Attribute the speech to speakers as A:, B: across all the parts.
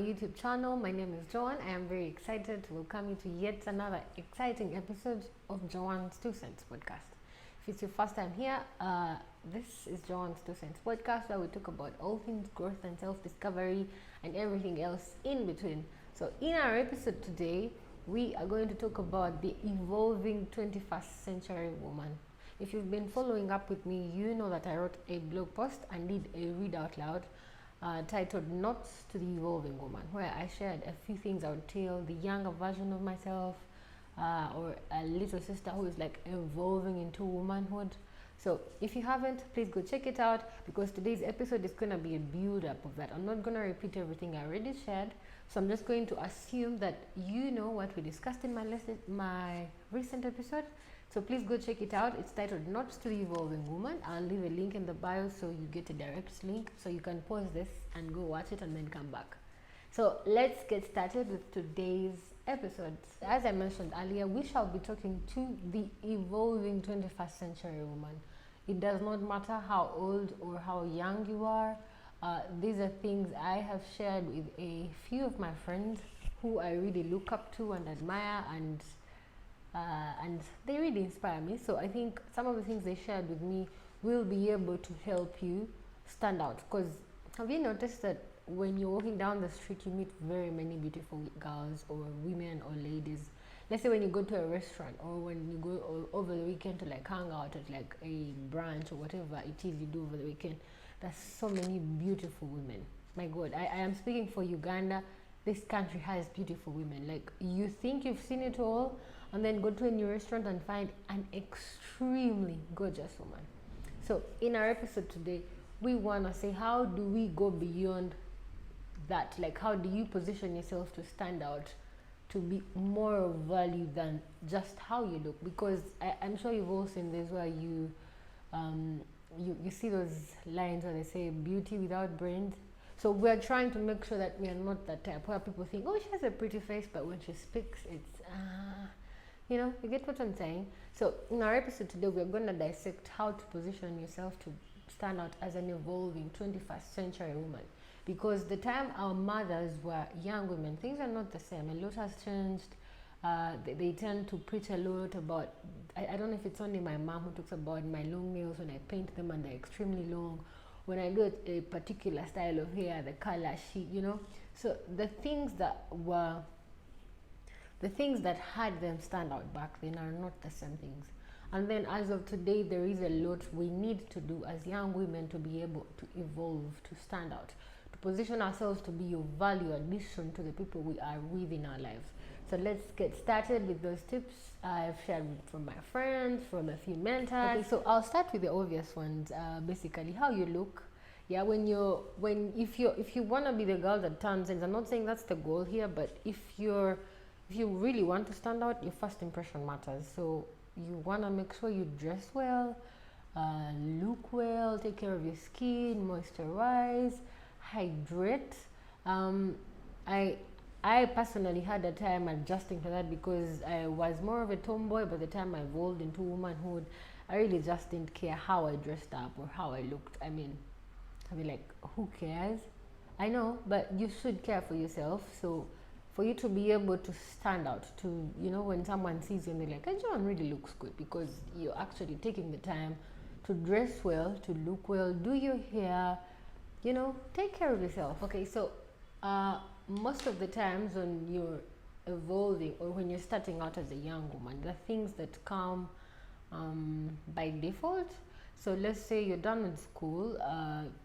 A: YouTube channel. My name is Joanne. I am very excited to welcome you to yet another exciting episode of Joanne's 2 Cents podcast. If it's your first time here, this is Joanne's 2 Cents podcast where we talk about all things growth and self-discovery and everything else in between. So in our episode today, we are going to talk about the evolving 21st century woman. If you've been following up with me, you know that I wrote a blog post and did a read out loud titled Notes to the Evolving Woman, where I shared a few things I would tell the younger version of myself or a little sister who is like evolving into womanhood. So if you haven't, please go check it out, because today's episode is going to be a build up of that. I'm not going to repeat everything I already shared, so I'm just going to assume that you know what we discussed in my recent episode. So please go check it out. It's titled Notes to the Evolving Woman. I'll leave a link in the bio so you get a direct link, so you can pause this and go watch it and then come back. So let's get started with today's episode. As I mentioned earlier, we shall be talking to the evolving 21st century woman. It does not matter how old or how young you are. These are things I have shared with a few of my friends who I really look up to and admire, and they really inspire me. So I think some of the things they shared with me will be able to help you stand out. Because have you noticed that when you're walking down the street, you meet very many beautiful girls or women or ladies? Let's say when you go to a restaurant, or when you go over the weekend to like hang out at like a brunch or whatever it is you do over the weekend, there's so many beautiful women. My God, I am speaking for Uganda. This country has beautiful women. Like, you think you've seen it all, and then go to a new restaurant and find an extremely gorgeous woman. So in our episode today, we want to say, how do we go beyond that? Like, how do you position yourself to stand out, to be more of value than just how you look? Because I'm sure you've all seen this, where you see those lines where they say beauty without brains. So we're trying to make sure that we are not that type where people think, oh, she has a pretty face, but when she speaks, it's you get what I'm saying? So in our episode today, we're going to dissect how to position yourself to stand out as an evolving 21st century woman. Because the time our mothers were young women, things are not the same. A lot has changed. They tend to preach a lot about, I don't know if it's only my mom who talks about my long nails when I paint them and they're extremely long. When I do a particular style of hair, the color sheet, So the things that had them stand out back then are not the same things. And then as of today, there is a lot we need to do as young women to be able to evolve, to stand out, to position ourselves to be of value addition to the people we are with in our lives. So let's get started with those tips I've shared from my friends, from a few mentors. Okay, so I'll start with the obvious ones. Basically, how you look. Yeah, if you want to be the girl that turns heads, I'm not saying that's the goal here, but if you really want to stand out, your first impression matters. So you want to make sure you dress well, look well, take care of your skin, moisturize, hydrate. I personally had a time adjusting to that, because I was more of a tomboy. By the time I evolved into womanhood, I really just didn't care how I dressed up or how I looked. I mean, like, who cares? I know, but you should care for yourself. So for you to be able to stand out, to, when someone sees you and they're like, hey, John really looks good, because you're actually taking the time to dress well, to look well, do your hair, take care of yourself. Okay, so most of the times when you're evolving or when you're starting out as a young woman, the things that come by default. So let's say you're done with school,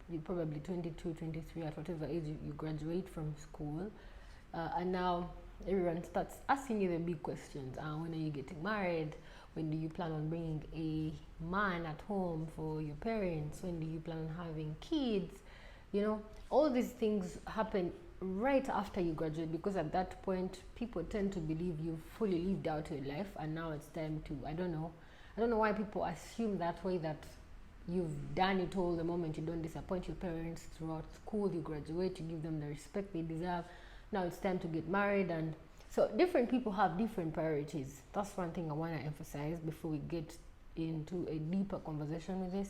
A: you're probably 22, 23, at whatever age you graduate from school, and now everyone starts asking you the big questions. When are you getting married? When do you plan on bringing a man at home for your parents? When do you plan on having kids? All these things happen right after you graduate, because at that point, people tend to believe you've fully lived out your life, and now it's time to, I don't know why people assume that way, that you've done it all the moment you don't disappoint your parents throughout school, you graduate, you give them the respect they deserve. Now it's time to get married. And so different people have different priorities. That's one thing I want to emphasize before we get into a deeper conversation with this.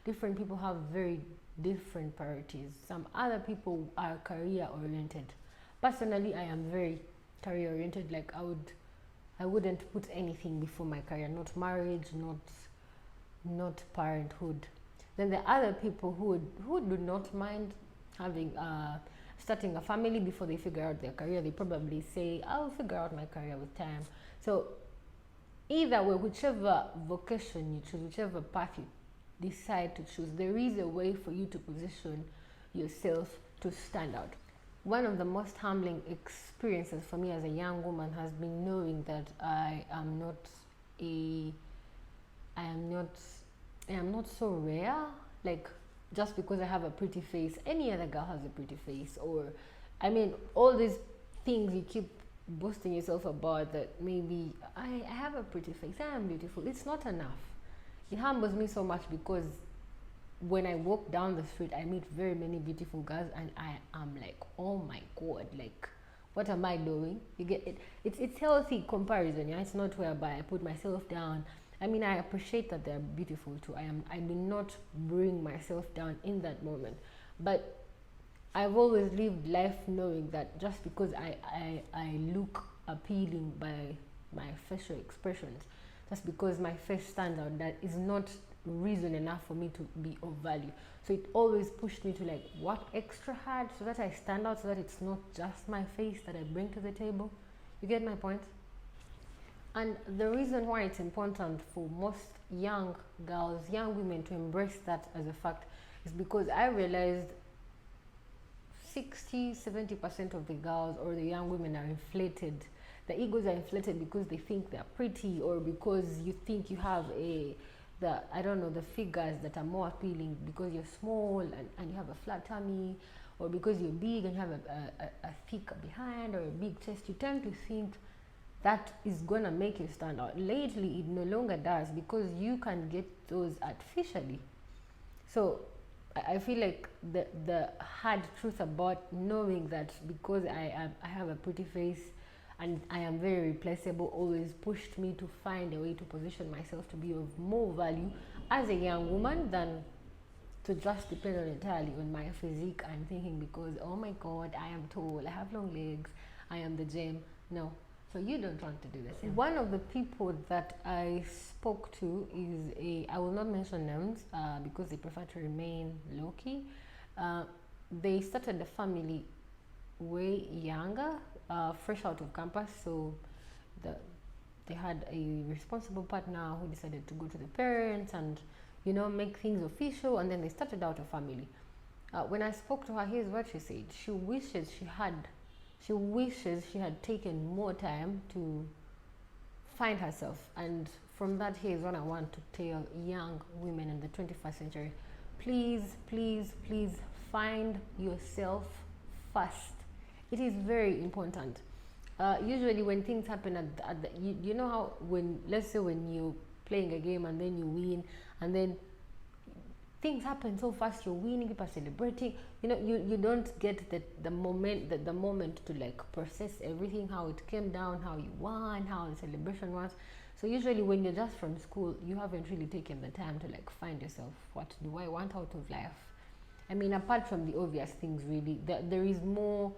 A: Different people have very different priorities. Some other people are career oriented. Personally, I am very career oriented. Like I wouldn't put anything before my career, not marriage, not parenthood. Then there are other people who do not mind having starting a family before they figure out their career. They probably say, "I'll figure out my career with time." So either way, whichever vocation you choose, whichever path you decide to choose, there is a way for you to position yourself to stand out. One of the most humbling experiences for me as a young woman has been knowing that a I am not I am not so rare. Like, just because I have a pretty face, any other girl has a pretty face. Or I mean, all these things you keep boasting yourself about, that maybe I have a pretty face, I am beautiful. It's not enough. It humbles me so much because when I walk down the street, I meet very many beautiful girls, and I am like, oh my god, like, what am I doing? You get it? It's healthy comparison. Yeah, it's not whereby I put myself down. I mean, I appreciate that they're beautiful too. I do not bring myself down in that moment, but I've always lived life knowing that just because I look appealing by my facial expressions, just because my face stands out, that is not reason enough for me to be of value. So it always pushed me to like work extra hard so that I stand out, so that it's not just my face that I bring to the table. You get my point? And the reason why it's important for most young girls, young women, to embrace that as a fact is because I realized 60-70% of the girls or the young women are inflated. The egos are inflated because they think they're pretty, or because you think you have the figures that are more appealing because you're small and you have a flat tummy, or because you're big and you have a thick behind or a big chest. You tend to think that is gonna make you stand out. Lately, it no longer does, because you can get those artificially. So I feel like the hard truth about knowing that because I have a pretty face and I am very replaceable always pushed me to find a way to position myself to be of more value as a young woman than to just depend on entirely on my physique. I'm thinking, because oh my god, I am tall, I have long legs, I am the gym. No. So you don't want to do the same. One of the people that I spoke to is I will not mention names because they prefer to remain low-key. They started the family way younger, fresh out of campus. So they had a responsible partner who decided to go to the parents and, make things official. And then they started out a family. When I spoke to her, here's what she said. She wishes she had taken more time to find herself. And from that, here's what I want to tell young women in the 21st century. Please, please, please find yourself first. It is very important. Usually when things happen you know how, let's say when you're playing a game and then you win, and then things happen so fast, you're winning, people are celebrating, you don't get the moment to like process everything, how it came down, how you won, how the celebration was. So usually when you're just from school, you haven't really taken the time to like find yourself. What do I want out of life? I mean, apart from the obvious things, really, there is more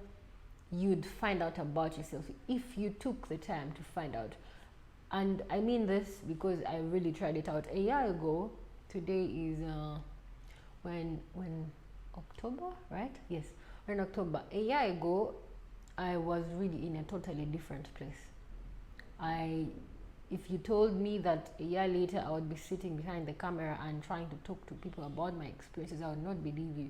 A: you'd find out about yourself if you took the time to find out. And I mean this because I really tried it out a year ago. Today is when October, right? Yes, we're in October. A year ago, I was really in a totally different place. If you told me that a year later I would be sitting behind the camera and trying to talk to people about my experiences, I would not believe you.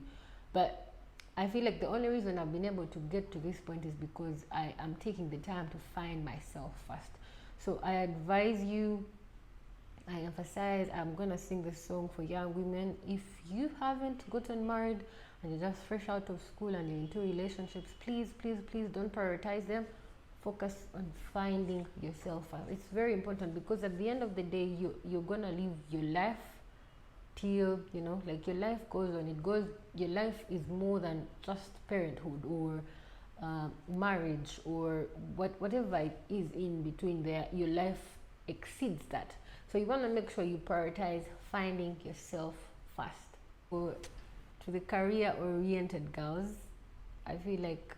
A: But I feel like the only reason I've been able to get to this point is because I am taking the time to find myself first. So I advise you, I emphasize, I'm gonna sing this song for young women. If you haven't gotten married and you're just fresh out of school and you're into relationships, please, please, please don't prioritize them. Focus on finding yourself first. It's very important, because at the end of the day, you're gonna live your life till, like, your life goes on. Your life is more than just parenthood or marriage or whatever it is in between there. Your life exceeds that. So you want to make sure you prioritize finding yourself first. So, to the career-oriented girls, I feel like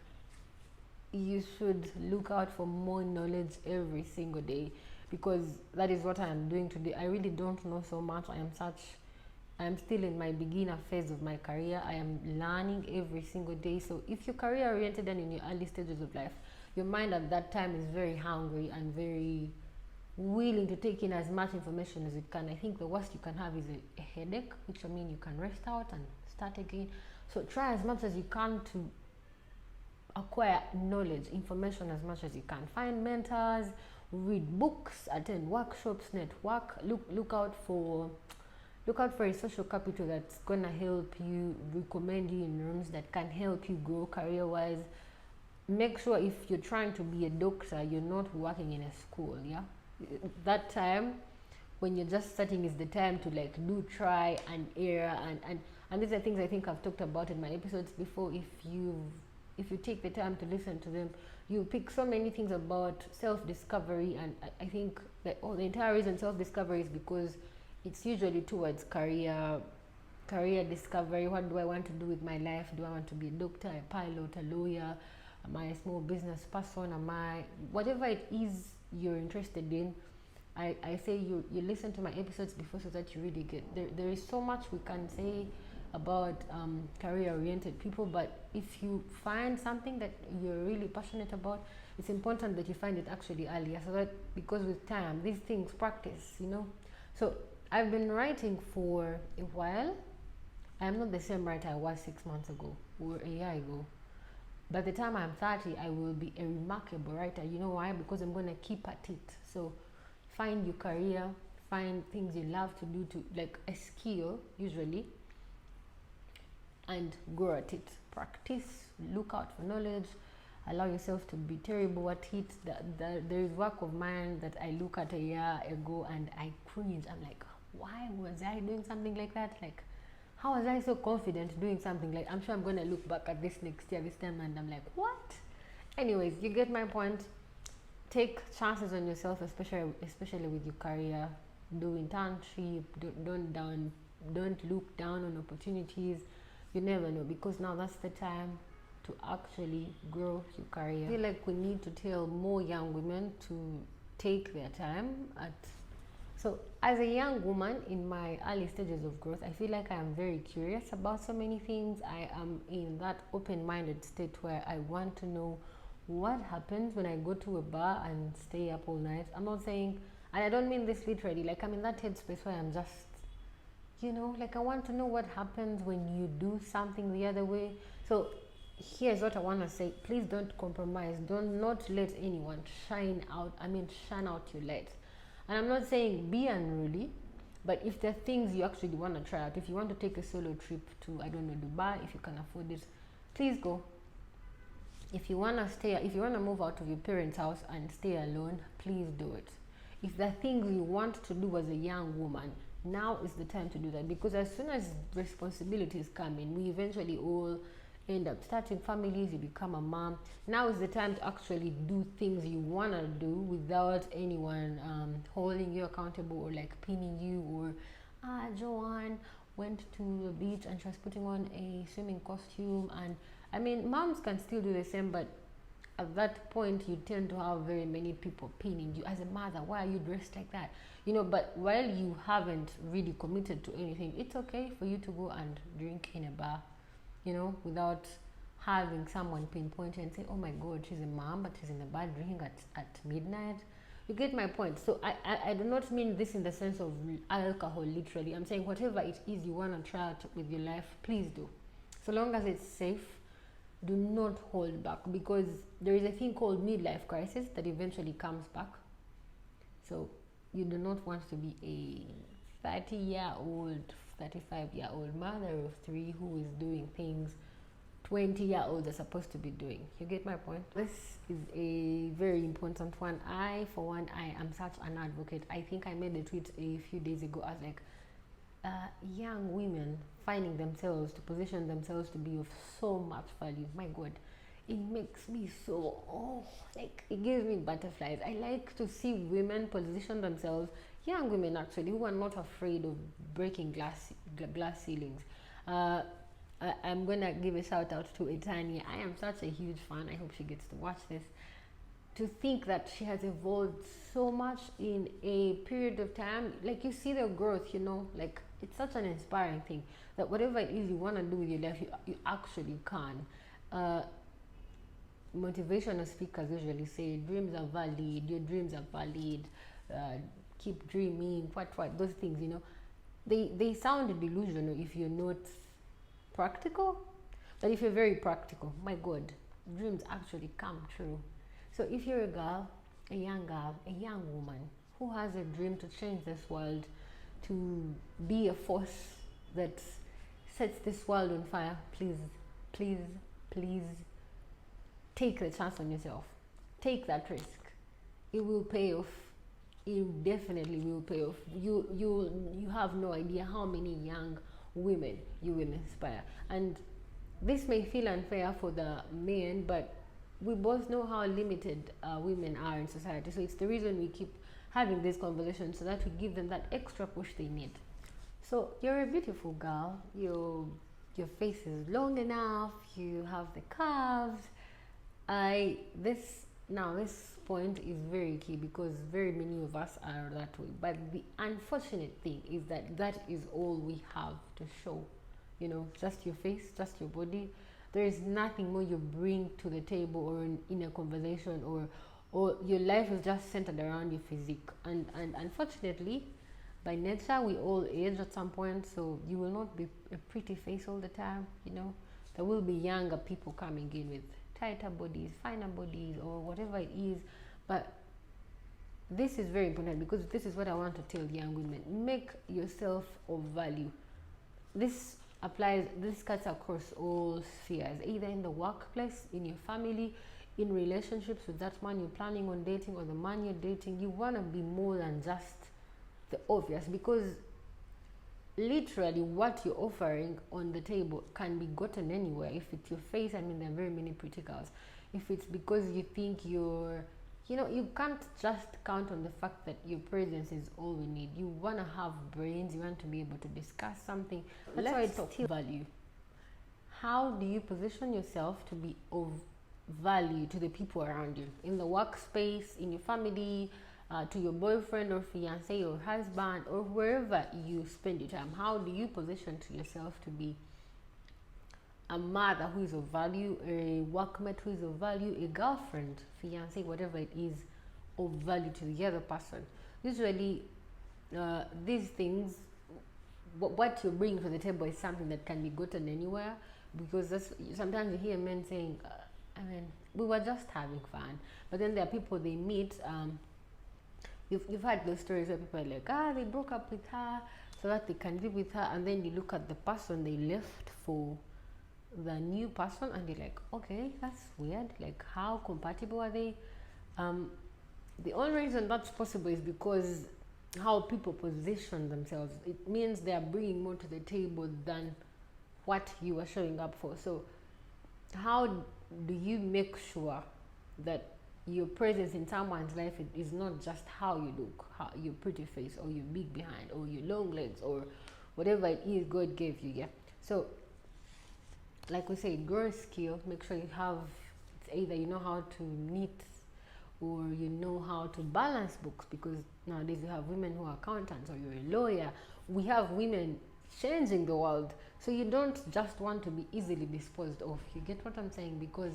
A: you should look out for more knowledge every single day, because that is what I am doing today. I really don't know so much. I am still in my beginner phase of my career. I am learning every single day. So if you're career oriented and in your early stages of life, your mind at that time is very hungry and very willing to take in as much information as it can. I think the worst you can have is a headache, which I mean you can rest out and start again. So try as much as you can to acquire knowledge, information as much as you can. Find mentors, read books, attend workshops, network. Look out for a social capital that's gonna help you, recommend you in rooms that can help you grow career wise. Make sure if you're trying to be a doctor, you're not working in a school. Yeah, that time when you're just starting is the time to like do try and error, and these are things I think I've talked about in my episodes before. If you take the time to listen to them, you pick so many things about self-discovery. And I think that the entire reason self-discovery is because it's usually towards career discovery. What do I want to do with my life? Do I want to be a doctor, a pilot, a lawyer? Am I a small business person? Am I whatever it is you're interested in? I say you listen to my episodes before so that you really get there is so much we can say about career oriented people, but if you find something that you're really passionate about, it's important that you find it actually earlier, so that because with time these things practice, So I've been writing for a while. I'm not the same writer I was 6 months ago or a year ago. By the time I'm 30, I will be a remarkable writer. You know why? Because I'm going to keep at it. So find your career, find things you love to do, to like a skill usually, and grow at it. Practice, look out for knowledge, allow yourself to be terrible at it. There is work of mine that I look at a year ago and I cringe. I'm like, why was I doing something like that? Like, how was I so confident doing something like, I'm sure I'm going to look back at this next year, this time, and I'm like, what? Anyways, you get my point. Take chances on yourself, especially with your career. Do internship. Don't look down on opportunities. You never know, because now that's the time to actually grow your career. I feel like we need to tell more young women to take their time so as a young woman in my early stages of growth, I feel like I am very curious about so many things. I am in that open-minded state where I want to know what happens when I go to a bar and stay up all night. I'm not saying, and I don't mean this literally, like I'm in that headspace where I'm just, like I want to know what happens when you do something the other way. So here's what I want to say. Please don't compromise. Don't not let anyone shine out your light. And I'm not saying be unruly, but if there are things you actually want to try out, if you want to take a solo trip to, I don't know, Dubai, if you can afford it, please go. If you want to move out of your parents' house and stay alone, please do it. If there are things you want to do as a young woman, now is the time to do that, because as soon as responsibilities come in, we eventually all end up starting families, you become a mom. Now is the time to actually do things you want to do without anyone holding you accountable or like pinning you, or Joanne went to the beach and she was putting on a swimming costume. And I mean, moms can still do the same, but at that point you tend to have very many people pinning you as a mother. Why are you dressed like that? But while you haven't really committed to anything, it's okay for you to go and drink in a bar, without having someone pinpoint and say, oh my god, she's a mom, but she's in a bar drinking at midnight. You get my point. So I do not mean this in the sense of alcohol literally. I'm saying whatever it is you want to try out with your life, please do. So long as it's safe, do not hold back, because there is a thing called midlife crisis that eventually comes back. So you do not want to be a 30-year-old, 35-year-old mother of 3 who is doing things 20-year-olds are supposed to be doing. You get my point? This is a very important one. For one, I am such an advocate. I think I made a tweet a few days ago. I was like, young women finding themselves to position themselves to be of so much value. My God, it makes me so, it gives me butterflies. I like to see women position themselves, young women actually, who are not afraid of breaking glass ceilings. I'm gonna give a shout out to Etania. I am such a huge fan. I hope she gets to watch this. To think that she has evolved so much in a period of time, like you see the growth, like it's such an inspiring thing that whatever it is you want to do with your life, you actually can. Uh, Motivational speakers usually say dreams are valid, your dreams are valid, uh, keep dreaming, what, those things, they sound delusional if you're not practical, but if you're very practical, my god, dreams actually come true. So if you're a girl, a young woman who has a dream to change this world, to be a force that sets this world on fire, please, please, please take the chance on yourself. Take that risk. It will pay off. It definitely will pay off. You have no idea how many young women you will inspire. And this may feel unfair for the men, but we both know how limited women are in society. So it's the reason we keep having this conversation, so that we give them that extra push they need. So you're a beautiful girl. Your face is long enough. You have the curves. This point is very key because very many of us are that way. But the unfortunate thing is that is all we have to show. Just your face, just your body. There is nothing more you bring to the table or in a conversation, or your life is just centered around your physique. And unfortunately, by nature, we all age at some point, so you will not be a pretty face all the time. There will be younger people coming in with tighter bodies, finer bodies, or whatever it is. But this is very important because this is what I want to tell young women. Make yourself of value. This cuts across all spheres, either in the workplace, in your family, in relationships with that man you're planning on dating or the man you're dating. You want to be more than just the obvious, because literally what you're offering on the table can be gotten anywhere. If it's your face, there are very many pretty girls. If it's because you think you can't just count on the fact that your presence is all we need. You want to have brains. You want to be able to discuss something. That's why it's still value. How do you position yourself to be of value to the people around you, in the workspace, in your family, to your boyfriend or fiance or husband, or wherever you spend your time? How do you position to yourself to be a mother who is of value, a workmate who is of value, a girlfriend, fiance, whatever it is, of value to the other person? Usually, these things, what you bring to the table is something that can be gotten anywhere, because sometimes you hear men saying, we were just having fun. But then there are people they meet, you've heard those stories where people are like, they broke up with her so that they can live with her, and then you look at the person they left for the new person and you're like, okay, that's weird. Like, how compatible are they? The only reason that's possible is because how people position themselves. It means they are bringing more to the table than what you are showing up for. So how do you make sure that your presence in someone's life is not just how you look, your pretty face, or your big behind, or your long legs, or whatever it is God gave you? Yeah. So like we say, grow a skill. Make sure you have, it's either you know how to knit or you know how to balance books, because nowadays you have women who are accountants, or you're a lawyer. We have women changing the world. So you don't just want to be easily disposed of. You get what I'm saying? Because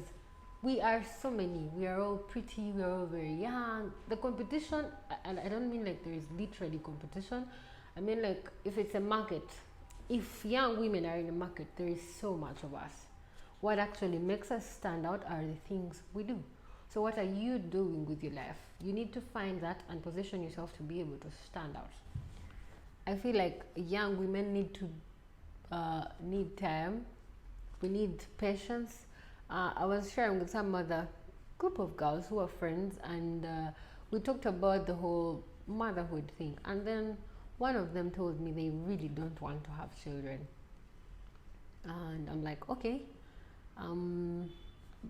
A: we are so many. We are all pretty. We are all very young. The competition, and I don't mean like there is literally competition. I mean like if it's a market, if young women are in a market, there is so much of us. What actually makes us stand out are the things we do. So what are you doing with your life? You need to find that and position yourself to be able to stand out. I feel like young women need time. We need patience. I was sharing with some other group of girls who are friends, and we talked about the whole motherhood thing. And then one of them told me they really don't want to have children. And I'm like, okay,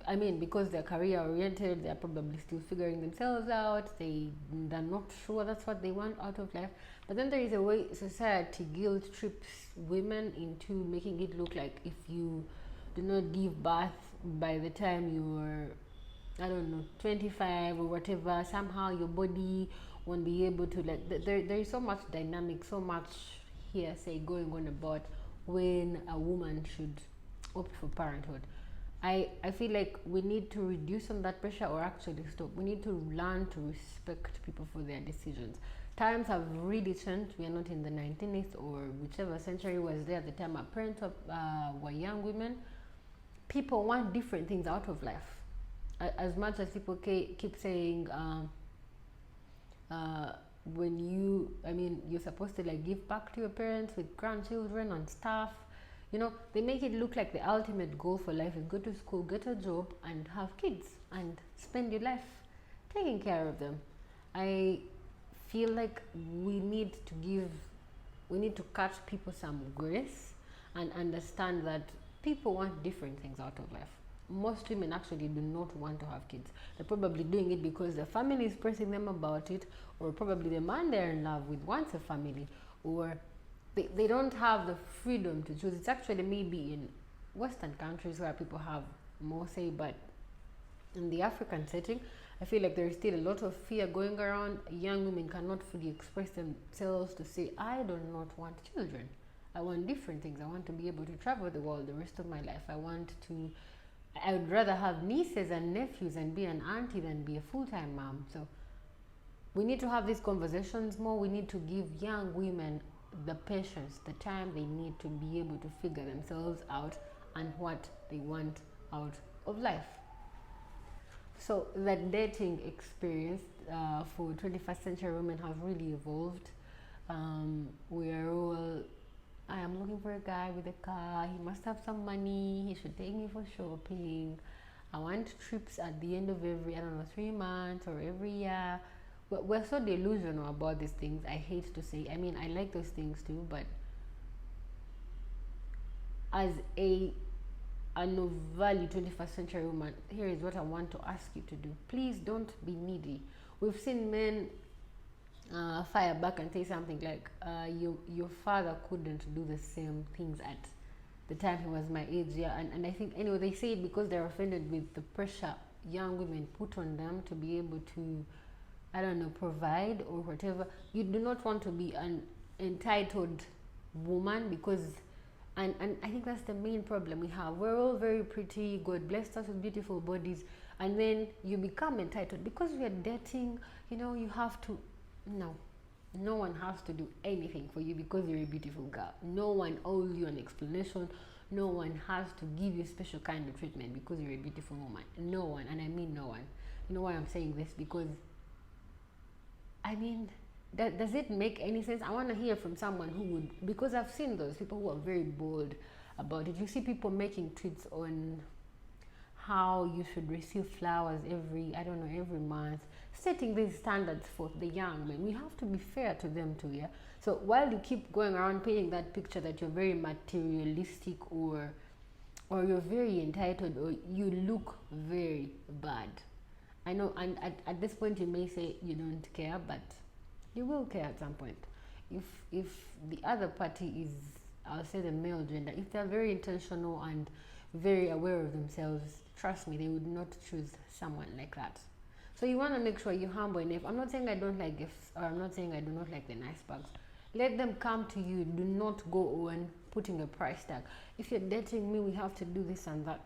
A: I mean, because they're career oriented, they're probably still figuring themselves out. They're not sure that's what they want out of life. But then there is a way society guilt trips women into making it look like if you do not give birth by the time you're, I don't know, 25 or whatever, somehow your body won't be able to, like, there is so much dynamic, so much hearsay going on about when a woman should opt for parenthood. I feel like we need to reduce on that pressure or actually stop. We need to learn to respect people for their decisions. Times have really changed. We are not in the 19th or whichever century was there at the time our parents were young women. People want different things out of life. As much as people keep saying, when you, I mean, you're supposed to like give back to your parents with grandchildren and stuff. You know, they make it look like the ultimate goal for life is go to school, get a job, and have kids and spend your life taking care of them. I feel like we need to cut people some grace and understand that people want different things out of life. Most women actually do not want to have kids. They're probably doing it because their family is pressing them about it, or probably the man they're in love with wants a family, or they don't have the freedom to choose. It's actually maybe in Western countries where people have more say, but in the African setting, I feel like there is still a lot of fear going around. Young women cannot fully express themselves to say, I do not want children. I want different things. I want to be able to travel the world the rest of my life. I would rather have nieces and nephews and be an auntie than be a full-time mom. So we need to have these conversations more. We need to give young women the patience, the time they need to be able to figure themselves out and what they want out of life. So the dating experience for 21st century women has really evolved. We are all, I am looking for a guy with a car, he must have some money, he should take me for shopping. I want trips at the end of every, I don't know, 3 months or every year. We're so delusional about these things. I hate to say, I mean, I like those things too, but as a value 21st century woman, here is what I want to ask you to do. Please don't be needy. We've seen men fire back and say something like, your father couldn't do the same things at the time he was my age. Yeah, and I think, anyway, they say it because they're offended with the pressure young women put on them to be able to, I don't know, provide or whatever. You do not want to be an entitled woman because, and I think that's the main problem we have. We're all very pretty, God blessed us with beautiful bodies, and then you become entitled because we are dating. You know, you have to, no one has to do anything for you because you're a beautiful girl. No one owes you an explanation. No one has to give you a special kind of treatment because you're a beautiful woman. No one, and I mean no one. You know why I'm saying this? Because, I mean, does it make any sense? I want to hear from someone who would, because I've seen those people who are very bold about it. You see people making tweets on how you should receive flowers every month, setting these standards for the young men. We have to be fair to them too, yeah? So while you keep going around painting that picture that you're very materialistic or you're very entitled or you look very bad, I know, and at this point you may say you don't care, but you will care at some point. If the other party is, I'll say the male gender, if they're very intentional and very aware of themselves, trust me, they would not choose someone like that. So you want to make sure you're humble enough. I'm not saying I don't like gifts, or I'm not saying I do not like the nice bags. Let them come to you. Do not go on putting a price tag. If you're dating me, we have to do this and that.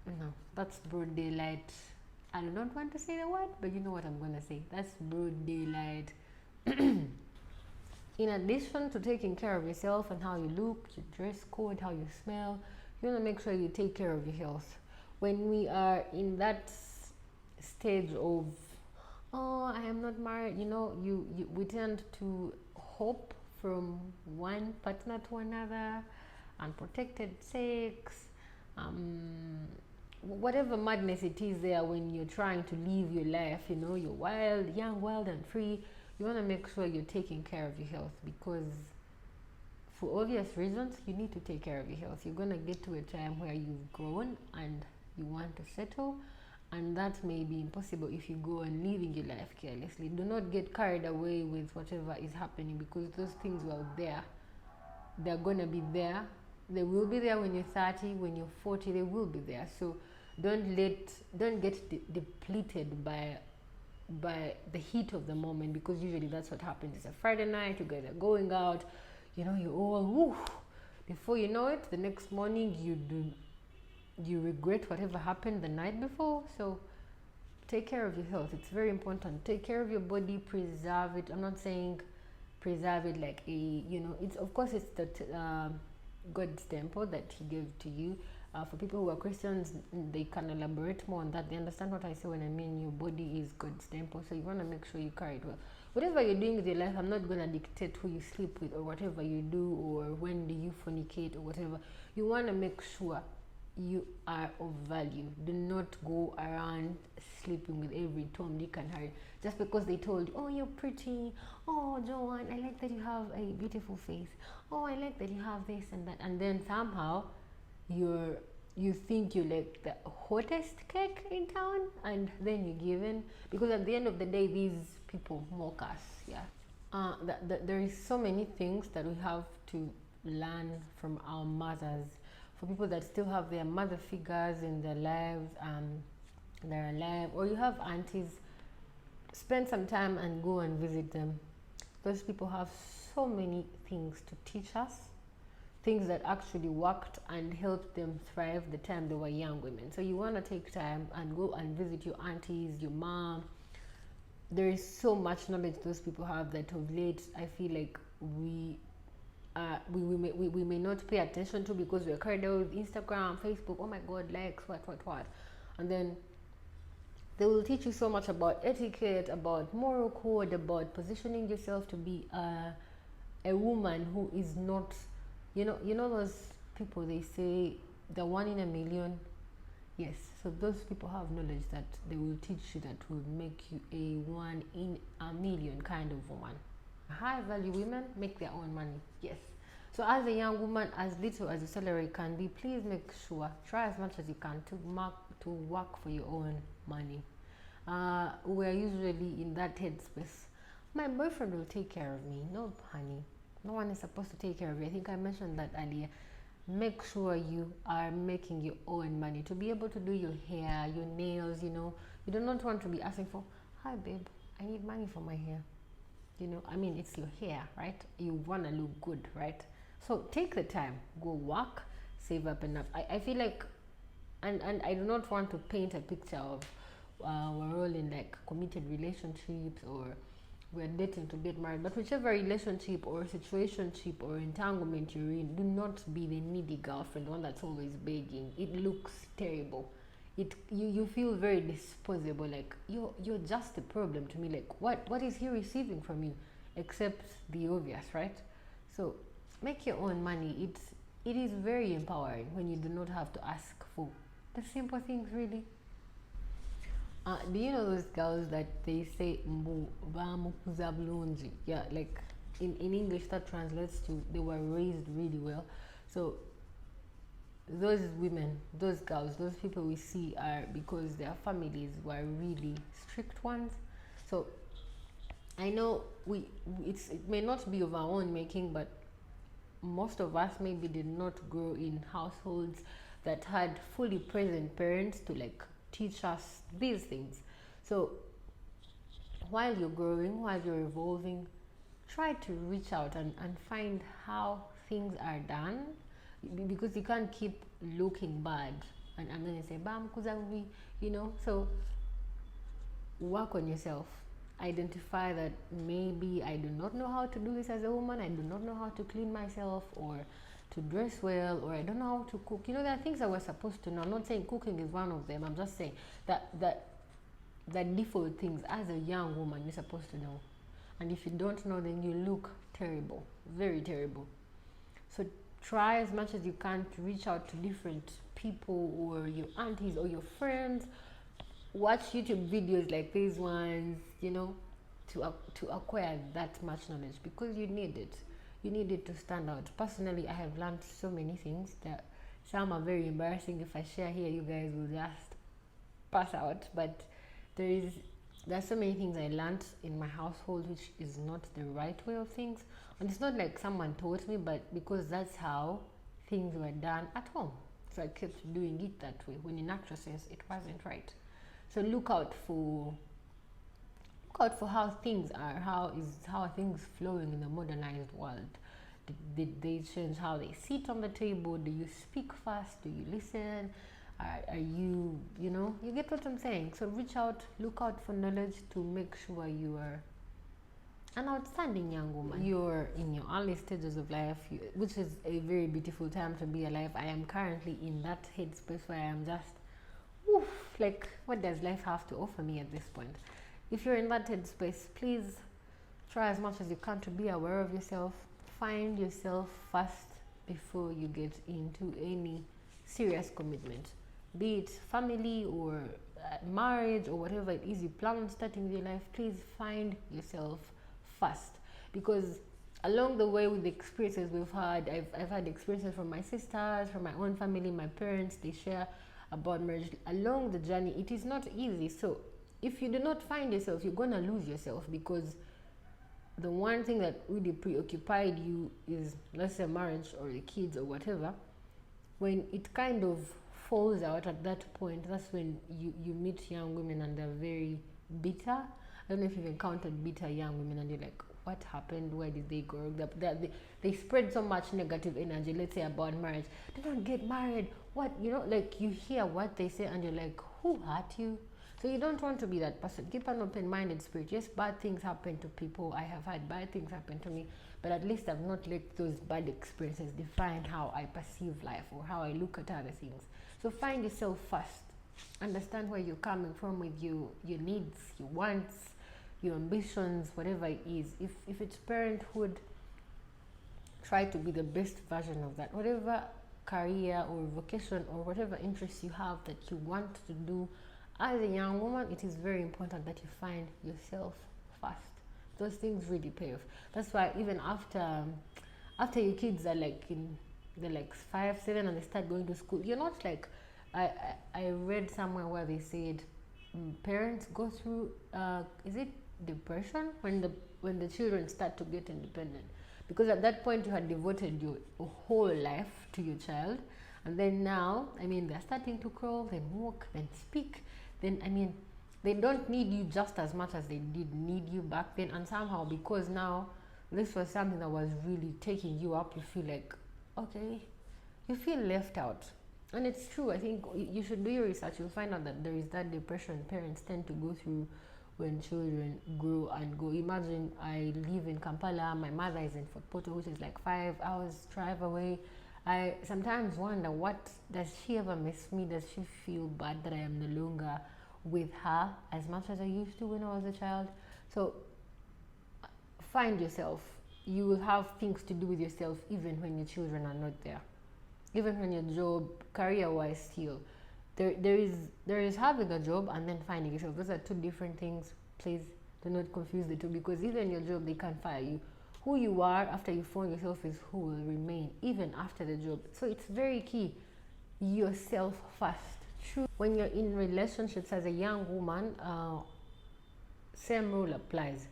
A: No, that's broad daylight. I do not want to say the word, but you know what I'm going to say. That's broad daylight. In addition to taking care of yourself and how you look, your dress code, how you smell, you want to make sure you take care of your health. When we are in that stage of, oh, I am not married, we tend to hop from one partner to another, unprotected sex, whatever madness it is there when you're trying to live your life, you're young, wild and free. You want to make sure you're taking care of your health because for obvious reasons, you need to take care of your health. You're going to get to a time where you've grown and you want to settle, and that may be impossible if you go on living your life carelessly. Do not get carried away with whatever is happening, because those things were there. They're gonna be there. They will be there when you're 30, when you're 40. They will be there. So don't get depleted by the heat of the moment, because usually that's what happens. It's a Friday night, you guys are going out, you're all woo. Before you know it, the next morning you regret whatever happened the night before. So take care of your health. It's very important. Take care of your body, preserve it. I'm not saying preserve it like it's, of course, it's the God's temple that he gave to you. For people who are Christians, they can elaborate more on that. They understand what I say when I mean your body is God's temple. So you want to make sure you carry it well. Whatever you're doing with your life, I'm not going to dictate who you sleep with, or whatever you do, or when do you fornicate, or whatever. You want to make sure you are of value. Do not go around sleeping with every Tom, Dick and Harry just because they told you, oh, you're pretty, oh, Joanne, I like that you have a beautiful face, oh, I like that you have this and that, and then somehow you think you're like the hottest cake in town, and then you give in, because at the end of the day, these people mock us. There is so many things that we have to learn from our mothers. For people that still have their mother figures in their lives, they're alive, or you have aunties, spend some time and go and visit them. Those people have so many things to teach us, things that actually worked and helped them thrive the time they were young women. So you want to take time and go and visit your aunties, your mom. There is so much knowledge those people have that of late I feel like we may not pay attention to, because we're carried away with Instagram, Facebook, oh my god, likes, what. And then they will teach you so much about etiquette, about moral code, about positioning yourself to be a woman who is not, you know those people, they say the 1 in a million. Yes, so those people have knowledge that they will teach you that will make you a 1 in a million kind of woman. High value women make their own money. Yes. So as a young woman, as little as your salary can be, please make sure, try as much as you can to work for your own money. We're usually in that headspace. My boyfriend will take care of me. No, honey. No one is supposed to take care of you. I think I mentioned that earlier. Make sure you are making your own money to be able to do your hair, your nails. You do not want to be asking for, hi babe, I need money for my hair. It's your hair, right? You want to look good, right? So take the time, go work, save up enough. I feel like, and I do not want to paint a picture of we're all in like committed relationships, or we're dating to get married. But whichever relationship or situationship or entanglement you're in, do not be the needy girlfriend, the one that's always begging. It looks terrible. You feel very disposable, like you're just a problem to me. Like what is he receiving from you except the obvious, right? So make your own money. It is very empowering when you do not have to ask for the simple things, really. Do you know those girls that they say mbu bamukuza bulungi? Yeah, like in English that translates to they were raised really well. So those women, those girls, those people we see are because their families were really strict ones. So I know it may not be of our own making, but most of us maybe did not grow in households that had fully present parents to like teach us these things. So while you're growing, while you're evolving, try to reach out and find how things are done, because you can't keep looking bad and then you say bam kuzangi, so work on yourself. Identify that maybe I do not know how to do this as a woman, I do not know how to clean myself or to dress well, or I don't know how to cook. There are things that we're supposed to know. I'm not saying cooking is one of them. I'm just saying that default things as a young woman you're supposed to know. And if you don't know, then you look terrible, very terrible. So try as much as you can to reach out to different people, or your aunties or your friends. Watch YouTube videos like these ones, to acquire that much knowledge, because you need it. You need it to stand out. Personally, I have learned so many things that Some are very embarrassing. If I share here, you guys will just pass out. But there's so many things I learned in my household which is not the right way of things. And it's not like someone taught me, but because that's how things were done at home. So I kept doing it that way, when in actual sense it wasn't right. So look out for how things are, how are things flowing in the modernized world. Did they change how they sit on the table? Do you speak fast? Do you listen? Are you, you get what I'm saying? So reach out, look out for knowledge to make sure you are an outstanding young woman. You're in your early stages of life, which is a very beautiful time to be alive. I am currently in that headspace where I am just, oof, like, what does life have to offer me at this point? If you're in that headspace, please try as much as you can to be aware of yourself. Find yourself first before you get into any serious commitment, be it family or marriage or whatever it is you plan on starting with your life. Please find yourself first, because along the way with the experiences we've had, I've had experiences from my sisters, from my own family, my parents, they share about marriage. Along the journey, it is not easy. So if you do not find yourself, you're gonna lose yourself, because the one thing that really preoccupied you is, let's say, marriage or the kids or whatever. When it kind of falls out at that point, that's when you meet young women and they're very bitter. I don't know if you've encountered bitter young women and you're like, what happened? Where did they go? They spread so much negative energy, let's say, about marriage. They don't get married. What, like, you hear what they say and you're like, who hurt you? So you don't want to be that person. Keep an open-minded spirit. Yes, bad things happen to people. I have had bad things happen to me, but at least I've not let those bad experiences define how I perceive life or how I look at other things. So find yourself first. Understand where you're coming from with your needs, your wants, your ambitions, whatever it is. If it's parenthood, try to be the best version of that. Whatever career or vocation or whatever interests you have that you want to do as a young woman, it is very important that you find yourself first. Those things really pay off. That's why even after your kids are they're like 5, 7 and they start going to school, you're not like, I read somewhere where they said parents go through is it depression when the children start to get independent, because at that point you had devoted your whole life to your child, and then now, they're starting to crawl, then walk, then speak, then they don't need you just as much as they did need you back then. And somehow, because now this was something that was really taking you up, you feel like, okay, you feel left out. And it's true. I think you should do your research. You'll find out that there is that depression parents tend to go through when children grow and go. Imagine, I live in Kampala, my mother is in Fort Portal, which is like 5 hours drive away. I sometimes wonder, what does she ever miss me? Does she feel bad that I am no longer with her as much as I used to when I was a child? So find yourself. You will have things to do with yourself even when your children are not there. Even when your job, career-wise, still. There is having a job and then finding yourself. Those are two different things. Please do not confuse the two, because even your job, they can't fire you. Who you are after you find yourself is who will remain even after the job. So it's very key. Yourself first. True. When you're in relationships as a young woman, same rule applies.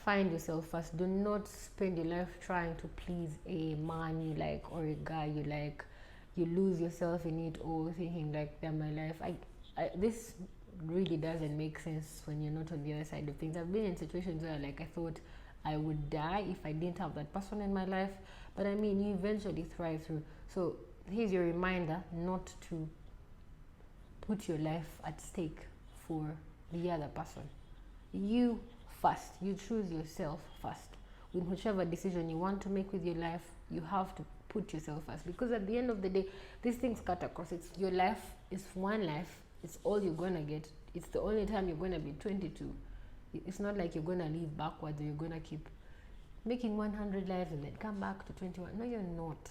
A: Find yourself first. Do not spend your life trying to please a man you like or a guy you like. You lose yourself in it, or thinking like, they're my life. This really doesn't make sense when you're not on the other side of things. I've been in situations where I thought I would die if I didn't have that person in my life, but you eventually thrive through. So here's your reminder not to put your life at stake for the other person. You first. You choose yourself first. With whichever decision you want to make with your life, you have to put yourself first, because at the end of the day, these things cut across. It's your life. It's one life. It's all you're gonna get. It's the only time you're gonna be 22. It's not like you're gonna live backwards, or you're gonna keep making 100 lives and then come back to 21. No, you're not.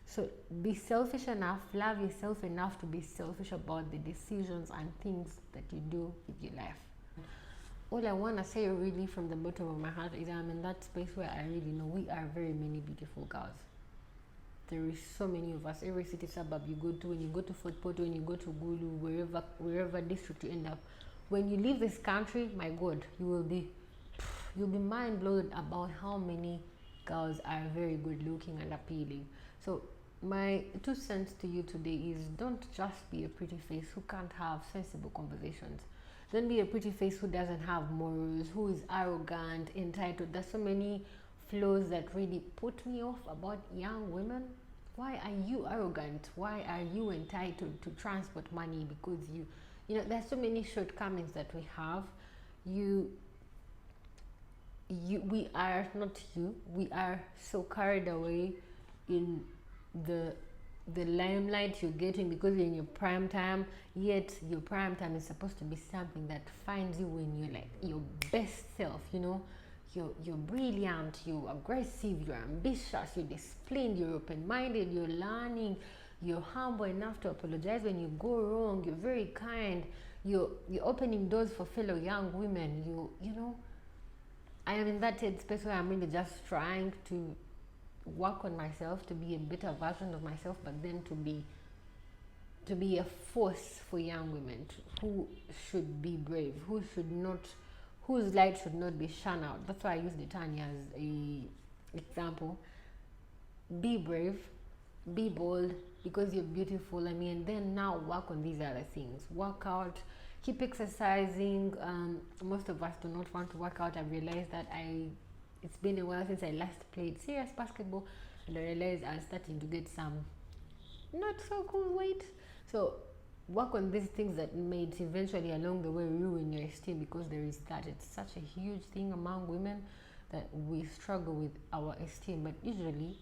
A: So be selfish enough, love yourself enough to be selfish about the decisions and things that you do with your life. All I want to say really from the bottom of my heart is I'm in that space where I really know we are very many beautiful girls. there is so many of us. Every city suburb you go to, when you go to Fort Porto, when you go to Gulu, wherever district you end up, when you leave this country, my God, you'll be mind blown about how many girls are very good looking and appealing. So my 2 cents to you today is, don't just be a pretty face who can't have sensible conversations. Don't be a pretty face who doesn't have morals, who is arrogant, entitled. There's so many flaws that really put me off about young women. Why are you arrogant? Why are you entitled to transport money? Because there's so many shortcomings that we have. We are not you. We are so carried away in the limelight you're getting because you're in your prime time, yet your prime time is supposed to be something that finds you when you're like your best self. You're brilliant, you're aggressive, you're ambitious, you're disciplined, you're open-minded, you're learning, you're humble enough to apologize when you go wrong, you're very kind, you're opening doors for fellow young women. I am in that space where I'm really just trying to work on myself to be a better version of myself, but then to be a force for young women who should be brave, whose light should not be shone out. That's why I use Tanya as a example. Be brave, be bold, because you're beautiful. And then now work on these other things. Work out, keep exercising. Most of us do not want to work out. I realized that it's been a while since I last played serious basketball, and I realized I was starting to get some not so cool weight. So work on these things that might eventually along the way ruin your esteem, because there is that. It's such a huge thing among women that we struggle with our esteem, but usually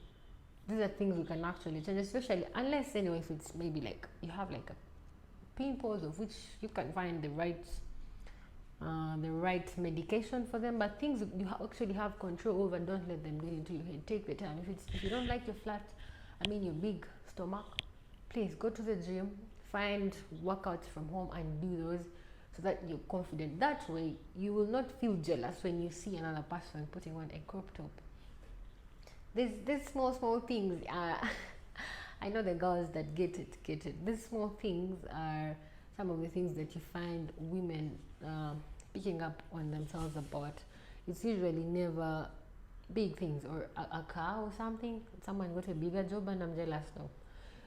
A: these are things we can actually change, especially unless if it's maybe like you have like a pimples of which you can find the right medication for them, but things you actually have control over, don't let them get into your head. Take the time. If you don't like your your big stomach, please go to the gym, find workouts from home and do those, so that you're confident. That way you will not feel jealous when you see another person putting on a crop top. These small things I know the girls that get it. These small things are some of the things that you find women picking up on themselves about. It's usually never big things or a car or something. Someone got a bigger job and I'm jealous now.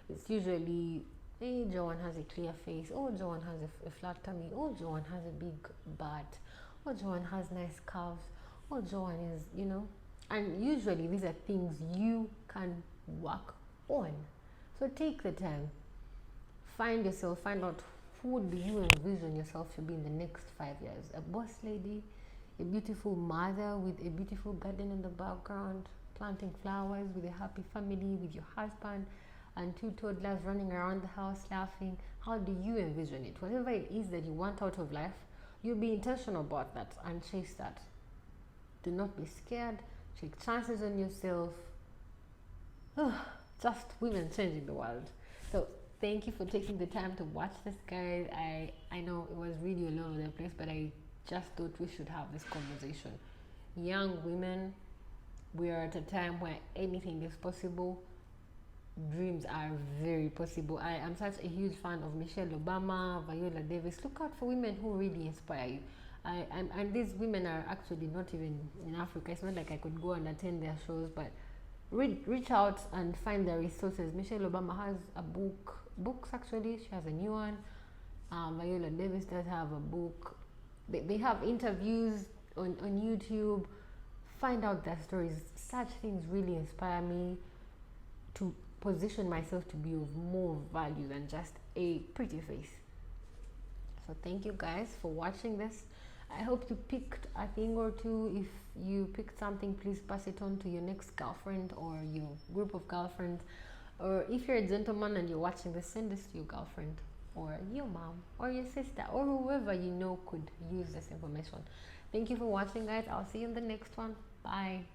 A: It's usually, hey, Joan has a clear face. Oh, Joan has a flat tummy. Oh, Joan has a big butt. Oh, Joan has nice calves. Oh, Joan is, And usually these are things you can work on. So take the time. Find yourself. Find out who do you envision yourself to be in the next 5 years. A boss lady, a beautiful mother with a beautiful garden in the background, planting flowers with a happy family, with your husband and 2 toddlers running around the house laughing. How do you envision it? Whatever it is that you want out of life, you'll be intentional about that and chase that. Do not be scared. Take chances on yourself. Just women changing the world. So thank you for taking the time to watch this, guys. I know it was really all over the place, but I just thought we should have this conversation. Young women, we are at a time where anything is possible. Dreams are very possible. I am such a huge fan of Michelle Obama, Viola Davis. Look out for women who really inspire you. And these women are actually not even in Africa. It's not like I could go and attend their shows, but reach out and find their resources. Michelle Obama has books actually. She has a new one. Viola Davis does have a book. They have interviews on YouTube. Find out their stories. Such things really inspire me to position myself to be of more value than just a pretty face. So thank you guys for watching this. I hope you picked a thing or two. If you picked something, please pass it on to your next girlfriend or your group of girlfriends. Or if you're a gentleman and you're watching this, send this to your girlfriend or your mom or your sister or whoever you know could use this information. Thank you for watching, guys. I'll see you in the next one. Bye.